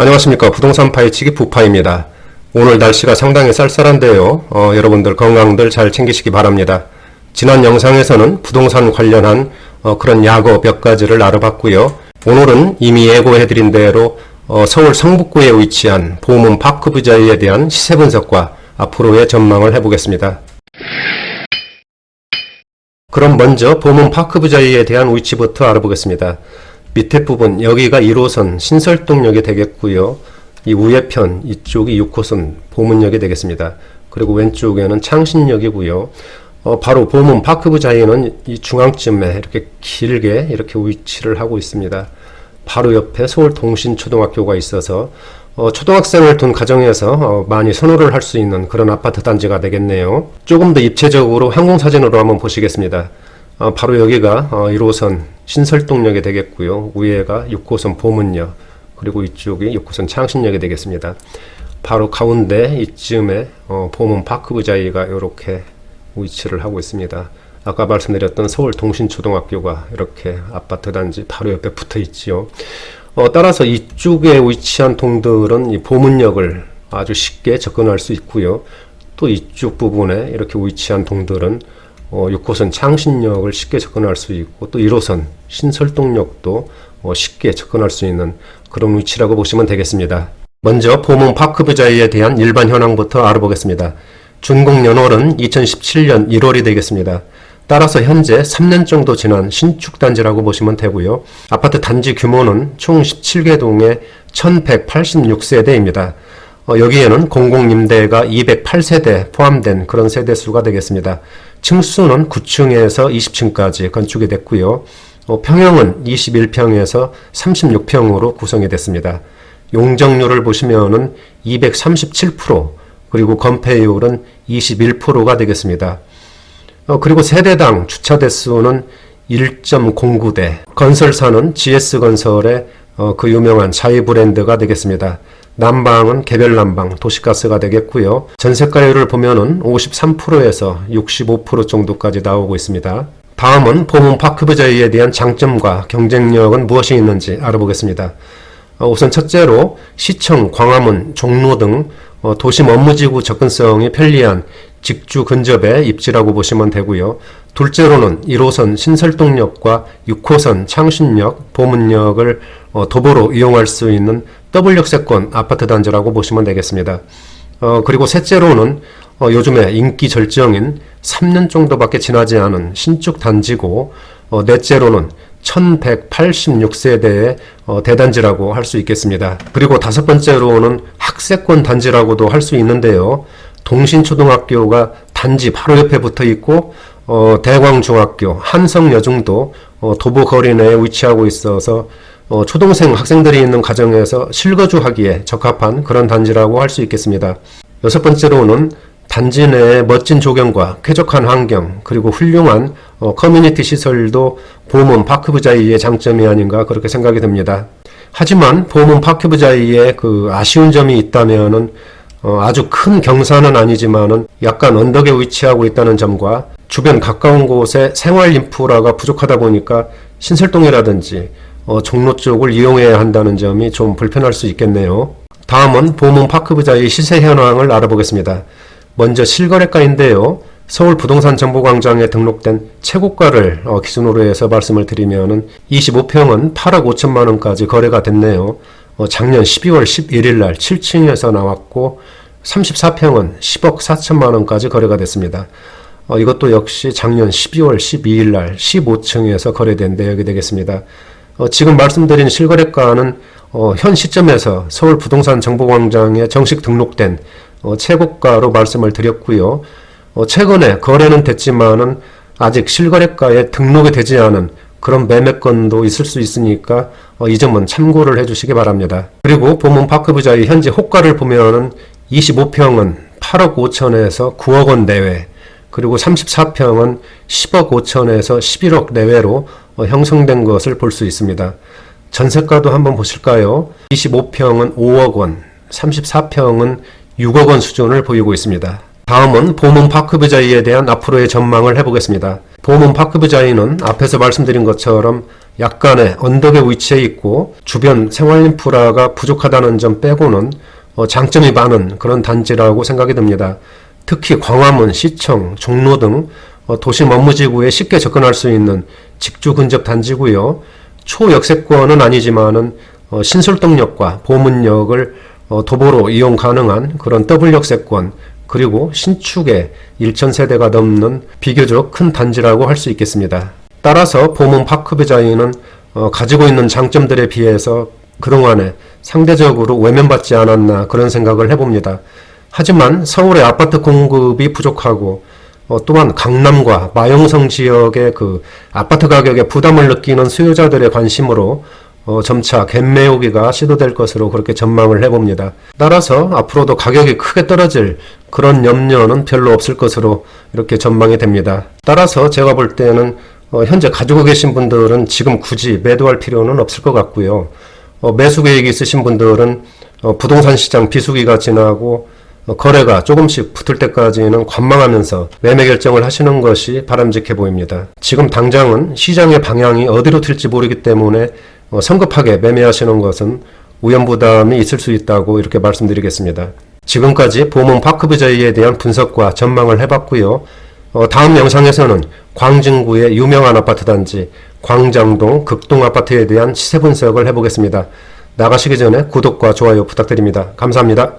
안녕하십니까. 부동산 파헤치기 부파입니다. 오늘 날씨가 상당히 쌀쌀한데요. 여러분들 건강들 잘 챙기시기 바랍니다. 지난 영상에서는 부동산 관련한 그런 약어 몇 가지를 알아봤고요. 오늘은 이미 예고해드린 대로 서울 성북구에 위치한 보문 파크부자이에 대한 시세 분석과 앞으로의 전망을 해보겠습니다. 그럼 먼저 보문 파크부자이에 대한 위치부터 알아보겠습니다. 밑에 부분 여기가 1호선 신설동역이 되겠고요. 이 위에 편 이쪽이 6호선 보문역이 되겠습니다. 그리고 왼쪽에는 창신역이고요. 바로 보문 파크부자이는 이 중앙쯤에 이렇게 길게 이렇게 위치를 하고 있습니다. 바로 옆에 서울동신초등학교가 있어서 초등학생을 둔 가정에서 많이 선호를 할 수 있는 그런 아파트 단지가 되겠네요. 조금 더 입체적으로 항공사진으로 한번 보시겠습니다. 바로 여기가 1호선 신설동역이 되겠고요. 위에가 6호선 보문역, 그리고 이쪽이 6호선 창신역이 되겠습니다. 바로 가운데 이쯤에 보문 파크부자이가 이렇게 위치를 하고 있습니다. 아까 말씀드렸던 서울동신초등학교가 이렇게 아파트 단지 바로 옆에 붙어 있지요. 따라서 이쪽에 위치한 동들은 이 보문역을 아주 쉽게 접근할 수 있고요. 또 이쪽 부분에 이렇게 위치한 동들은 6호선 창신역을 쉽게 접근할 수 있고, 또 1호선 신설동역도 쉽게 접근할 수 있는 그런 위치라고 보시면 되겠습니다. 먼저 보문 파크부자이에 대한 일반 현황부터 알아보겠습니다. 준공연월은 2017년 1월이 되겠습니다. 따라서 현재 3년 정도 지난 신축단지라고 보시면 되고요. 아파트 단지 규모는 총 17개 동에 1186세대입니다. 여기에는 공공임대가 208세대 포함된 그런 세대수가 되겠습니다. 층수는 9층에서 20층까지 건축이 됐고요. 평형은 21평에서 36평으로 구성이 됐습니다. 용적률을 보시면은 237%, 그리고 건폐율은 21%가 되겠습니다. 그리고 세대당 주차 대수는 1.09대, 건설사는 GS건설의 그 유명한 자이 브랜드가 되겠습니다. 난방은 개별 난방, 도시가스가 되겠고요. 전세가율을 보면은 53%에서 65% 정도까지 나오고 있습니다. 다음은 보문 파크부자이에 대한 장점과 경쟁력은 무엇이 있는지 알아보겠습니다. 우선 첫째로 시청, 광화문, 종로 등 도심 업무지구 접근성이 편리한 직주 근접의 입지라고 보시면 되고요. 둘째로는 1호선 신설동역과 6호선 창신역, 보문역을 도보로 이용할 수 있는 더블역세권 아파트 단지라고 보시면 되겠습니다. 그리고 셋째로는 요즘에 인기 절정인 3년 정도밖에 지나지 않은 신축 단지고, 넷째로는 1186세대의 대단지라고 할 수 있겠습니다. 그리고 다섯 번째로는 학세권 단지라고도 할 수 있는데요. 동신초등학교가 단지 바로 옆에 붙어 있고, 대광중학교, 한성여중도 도보 거리 내에 위치하고 있어서 초등생 학생들이 있는 가정에서 실거주하기에 적합한 그런 단지라고 할 수 있겠습니다. 여섯 번째로는 단지 내에 멋진 조경과 쾌적한 환경, 그리고 훌륭한 커뮤니티 시설도 보문 파크부자이의 장점이 아닌가 그렇게 생각이 듭니다. 하지만 보문 파크부자이의 그 아쉬운 점이 있다면은 아주 큰 경사는 아니지만은 약간 언덕에 위치하고 있다는 점과 주변 가까운 곳에 생활 인프라가 부족하다 보니까 신설동이라든지 종로 쪽을 이용해야 한다는 점이 좀 불편할 수 있겠네요. 다음은 보문 파크부자이 시세 현황을 알아보겠습니다. 먼저 실거래가인데요. 서울 부동산 정보광장에 등록된 최고가를 기준으로 해서 말씀을 드리면은 25평은 8억 5천만 원까지 거래가 됐네요. 작년 12월 11일 날 7층에서 나왔고, 34평은 10억 4천만 원까지 거래가 됐습니다. 이것도 역시 작년 12월 12일 날 15층에서 거래된 내역이 되겠습니다. 지금 말씀드린 실거래가는 현 시점에서 서울 부동산 정보광장에 정식 등록된 최고가로 말씀을 드렸고요. 최근에 거래는 됐지만은 아직 실거래가에 등록이 되지 않은 그런 매매건도 있을 수 있으니까 이 점은 참고를 해주시기 바랍니다. 그리고 보문 파크부자이 현재 호가를 보면은 25평은 8억 5천에서 9억 원 내외, 그리고 34평은 10억 5천에서 11억 내외로 형성된 것을 볼 수 있습니다. 전세가도 한번 보실까요? 25평은 5억 원, 34평은 6억 원 수준을 보이고 있습니다. 다음은 보문 파크뷰자이에 대한 앞으로의 전망을 해보겠습니다. 보문 파크뷰자이는 앞에서 말씀드린 것처럼 약간의 언덕에 위치해 있고 주변 생활인프라가 부족하다는 점 빼고는 장점이 많은 그런 단지라고 생각이 듭니다. 특히 광화문, 시청, 종로 등 도시 업무지구에 쉽게 접근할 수 있는 직주 근접 단지고요. 초역세권은 아니지만은 신솔동역과 보문역을 도보로 이용 가능한 그런 더블 역세권, 그리고 신축의 1,000세대가 넘는 비교적 큰 단지라고 할 수 있겠습니다. 따라서 보문 파크뷰자이는 가지고 있는 장점들에 비해서 그동안에 상대적으로 외면받지 않았나 그런 생각을 해봅니다. 하지만 서울의 아파트 공급이 부족하고 또한 강남과 마용성 지역의 그 아파트 가격에 부담을 느끼는 수요자들의 관심으로 점차 갭매우기가 시도될 것으로 그렇게 전망을 해봅니다. 따라서 앞으로도 가격이 크게 떨어질 그런 염려는 별로 없을 것으로 이렇게 전망이 됩니다. 따라서 제가 볼 때는 현재 가지고 계신 분들은 지금 굳이 매도할 필요는 없을 것 같고요. 매수 계획이 있으신 분들은 부동산 시장 비수기가 지나고 거래가 조금씩 붙을 때까지는 관망하면서 매매 결정을 하시는 것이 바람직해 보입니다. 지금 당장은 시장의 방향이 어디로 튈지 모르기 때문에 성급하게 매매하시는 것은 위험부담이 있을 수 있다고 이렇게 말씀드리겠습니다. 지금까지 보문 파크뷰자이에 대한 분석과 전망을 해봤고요. 다음 영상에서는 광진구의 유명한 아파트 단지 광장동 극동아파트에 대한 시세 분석을 해보겠습니다. 나가시기 전에 구독과 좋아요 부탁드립니다. 감사합니다.